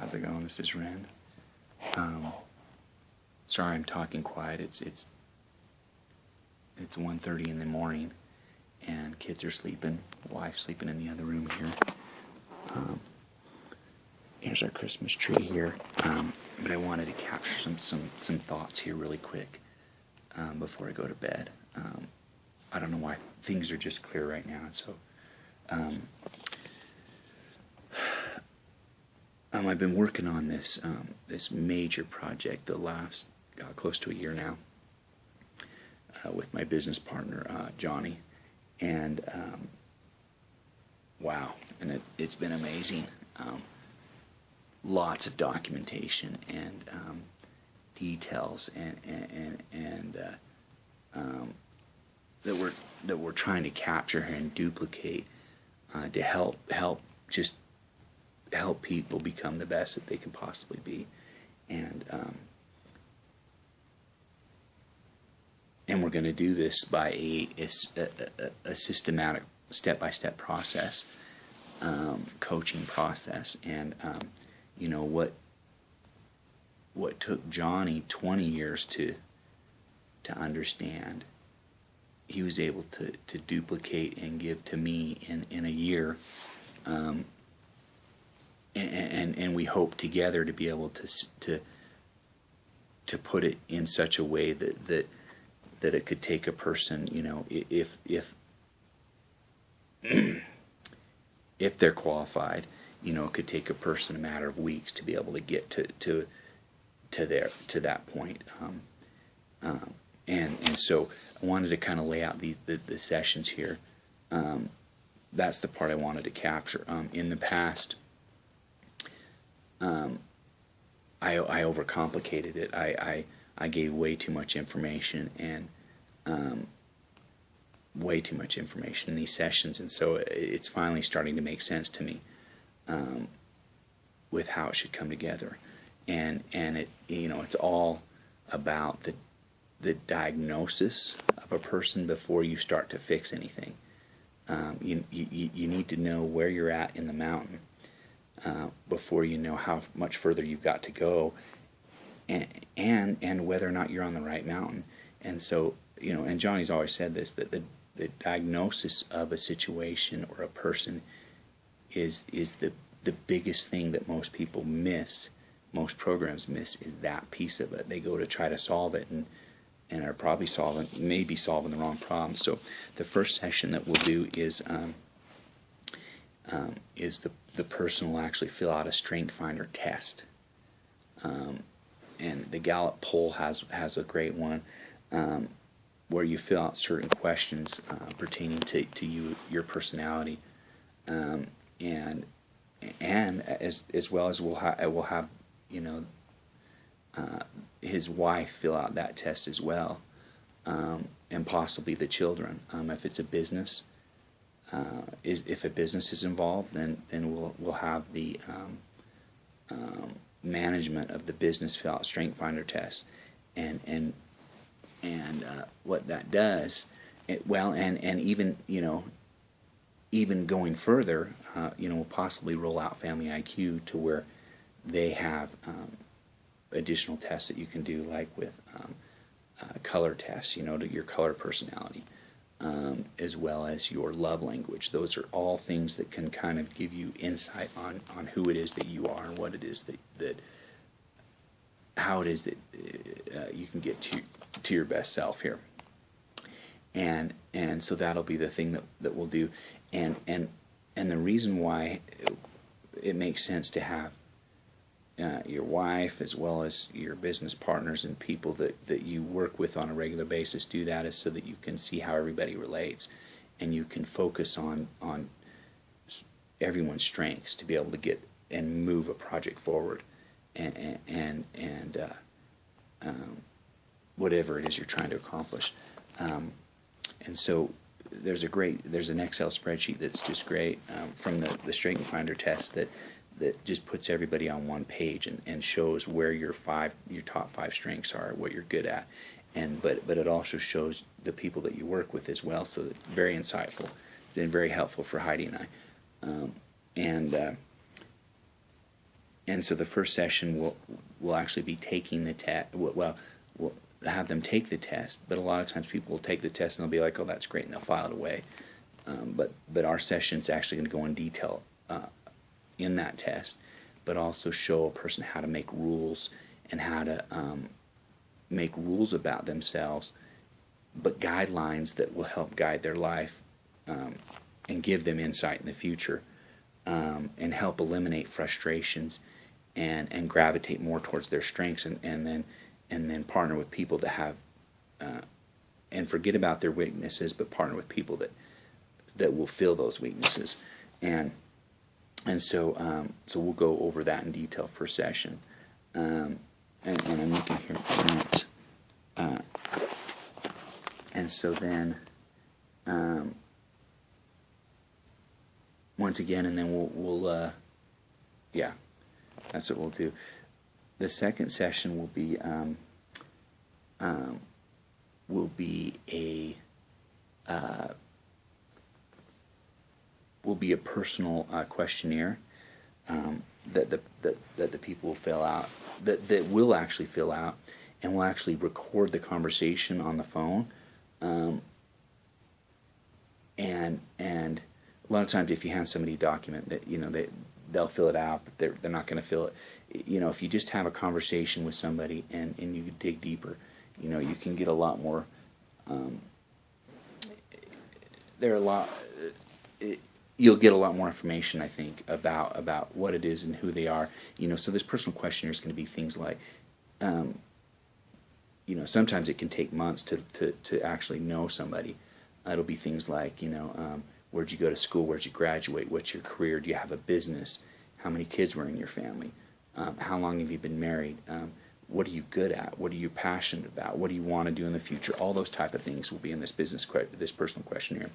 How's it going? This is Ren. Sorry I'm talking quiet. It's 1:30 in the morning, and kids are sleeping. Wife's sleeping in the other room here. Here's our Christmas tree here. But I wanted to capture some thoughts here really quick before I go to bed. I don't know why things are just clear right now, and so I've been working on this this major project the last close to a year now with my business partner Johnny, and wow, and it's been amazing. Lots of documentation and details and that we're trying to capture and duplicate to help people become the best that they can possibly be, and we're going to do this by a systematic step-by-step process, coaching process, and you know what took Johnny 20 years to understand, he was able to duplicate and give to me in a year, and we hope together to be able to put it in such a way that it could take a person, you know, if if they're qualified, you know, it could take a person a matter of weeks to be able to get to that point. And so I wanted to kind of lay out the sessions here. That's the part I wanted to capture. In the past, I overcomplicated it. I gave way too much information and way too much information in these sessions, and so it's finally starting to make sense to me with how it should come together. And it, you know, it's all about the diagnosis of a person before you start to fix anything. You need to know where you're at in the mountain before you know how much further you've got to go, and whether or not you're on the right mountain. And so, you know, and Johnny's always said this, that the diagnosis of a situation or a person is the biggest thing that most people miss, most programs miss, is that piece of it. They go to try to solve it and are probably maybe solving the wrong problem. So the first session that we'll do is the person will actually fill out a Strength Finder test. And the Gallup poll has a great one where you fill out certain questions pertaining to your personality, and as well as we'll have you know his wife fill out that test as well, and possibly the children. If it's a business, if a business is involved, then we'll have the management of the business fill out Strength Finder test, and what that does, and even, you know, even going further, you know, we'll possibly roll out Family IQ to where they have additional tests that you can do, like with color tests, you know, to your color personality, as well as your love language. Those are all things that can kind of give you insight on who it is that you are and what it is that how it is that you can get to your best self here. And so that'll be the thing that we'll do. And the reason why it makes sense to have your wife as well as your business partners and people that you work with on a regular basis do that is so that you can see how everybody relates, and you can focus on everyone's strengths to be able to get and move a project forward, and whatever it is you're trying to accomplish. And so there's an Excel spreadsheet that's just great from the Strength Finder test that just puts everybody on one page and shows where your top five strengths are, what you're good at, but it also shows the people that you work with as well. So it's very insightful, been very helpful for Heidi and I, and so the first session will actually be taking the test. Well, we'll have them take the test, but a lot of times people will take the test and they'll be like, "Oh, that's great," and they'll file it away. But our session's actually going to go in detail in that test, but also show a person how to make rules and how to make rules about themselves, but guidelines that will help guide their life and give them insight in the future, and help eliminate frustrations and gravitate more towards their strengths, and then partner with people that have and forget about their weaknesses, but partner with people that will fill those weaknesses, and so we'll go over that in detail for session, and I'm looking here at notes, and so then once again, and then we'll yeah, that's what we'll do. The second session will be a personal questionnaire that the people will fill out, that we'll actually fill out, and we'll actually record the conversation on the phone, and a lot of times if you have somebody document that, they'll fill it out, but they're not going to fill it. If you just have a conversation with somebody and you dig deeper, you can get a lot more. You'll get a lot more information, I think, about what it is and who they are. So this personal questionnaire is going to be things like, sometimes it can take months to actually know somebody. It'll be things like, where'd you go to school? Where'd you graduate? What's your career? Do you have a business? How many kids were in your family? How long have you been married? What are you good at? What are you passionate about? What do you want to do in the future? All those type of things will be in this personal questionnaire.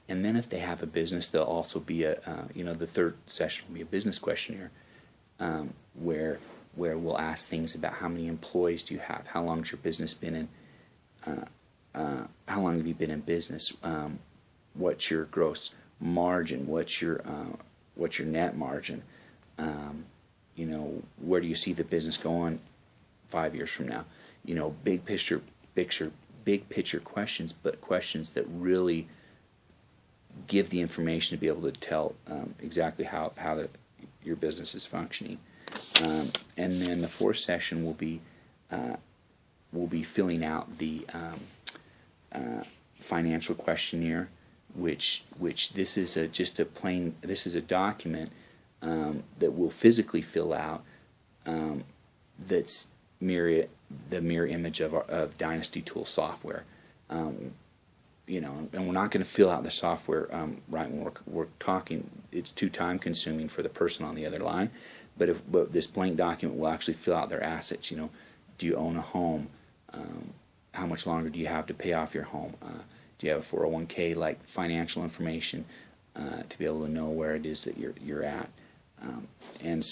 And then if they have a business, there'll also be the third session will be a business questionnaire, where we'll ask things about how many employees do you have? How long has your business been in? How long have you been in business? What's your gross margin? What's your net margin? Where do you see the business going 5 years from now? Big picture questions, but questions that really give the information to be able to tell exactly how your business is functioning. And then the fourth session will be filling out the financial questionnaire, which this is a document that we'll physically fill out, that's the mirror image of Dynasty Tool software. And we're not going to fill out the software right when we're talking. It's too time consuming for the person on the other line. But this blank document will actually fill out their assets. Do you own a home? How much longer do you have to pay off your home? Do you have a 401k, like financial information, to be able to know where it is that you're at? And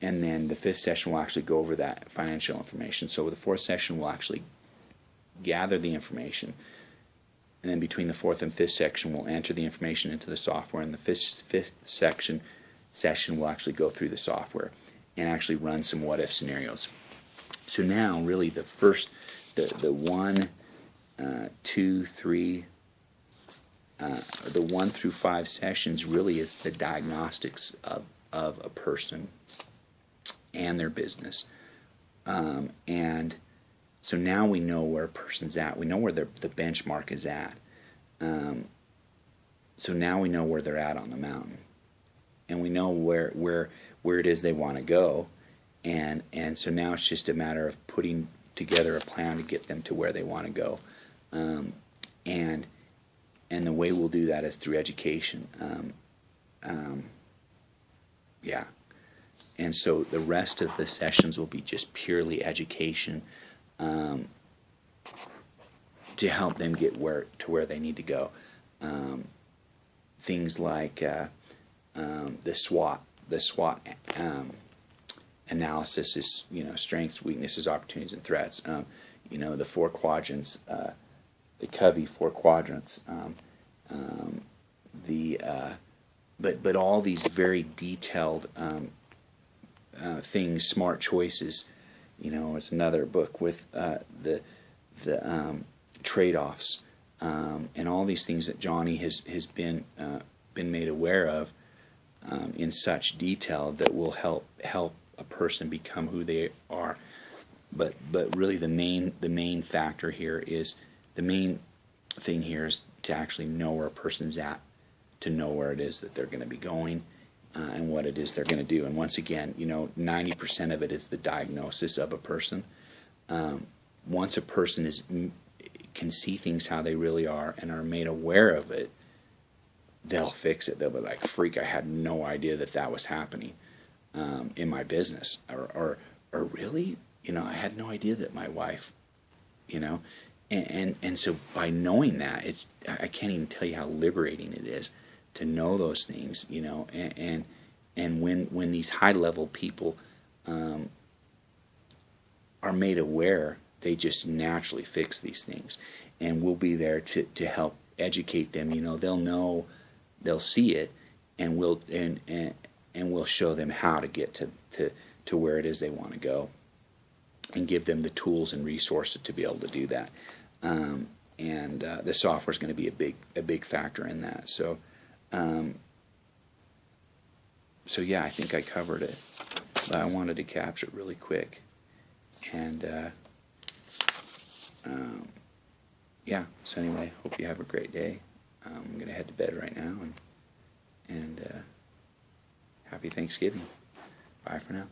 then the fifth session will actually go over that financial information. So the fourth session will actually gather the information, and then between the fourth and fifth section we'll enter the information into the software, and the fifth session will actually go through the software and actually run some what-if scenarios. So now really the 1, 2, 3, the 1 through 5 sessions really is the diagnostics of a person and their business, and so now we know where a person's at. We know where the benchmark is at. So now we know where they're at on the mountain, and we know where it is they want to go, and so now it's just a matter of putting together a plan to get them to where they want to go, and the way we'll do that is through education. And so the rest of the sessions will be just purely education, to help them get to where they need to go. Things like the SWOT analysis is, strengths, weaknesses, opportunities, and threats. The 4 quadrants, the Covey 4 quadrants, the but all these very detailed things, smart choices. It's another book with the trade-offs, and all these things that Johnny has been made aware of in such detail that will help a person become who they are. But really the main factor here is, the main thing here is to actually know where a person's at, to know where it is that they're going to be going, and what it is they're going to do. And once again, 90% of it is the diagnosis of a person. Once a person can see things how they really are and are made aware of it, they'll fix it. They'll be like, freak, I had no idea that was happening in my business. Or really, I had no idea that my wife, and so by knowing that, I can't even tell you how liberating it is to know those things, and when these high level people are made aware, they just naturally fix these things, and we'll be there to help educate them. They'll know, they'll see it, and we'll show them how to get to where it is they want to go, and give them the tools and resources to be able to do that. And the software is going to be a big factor in that. So yeah, I think I covered it, but I wanted to capture it really quick. And yeah. So anyway, hope you have a great day. I'm going to head to bed right now, and happy Thanksgiving. Bye for now.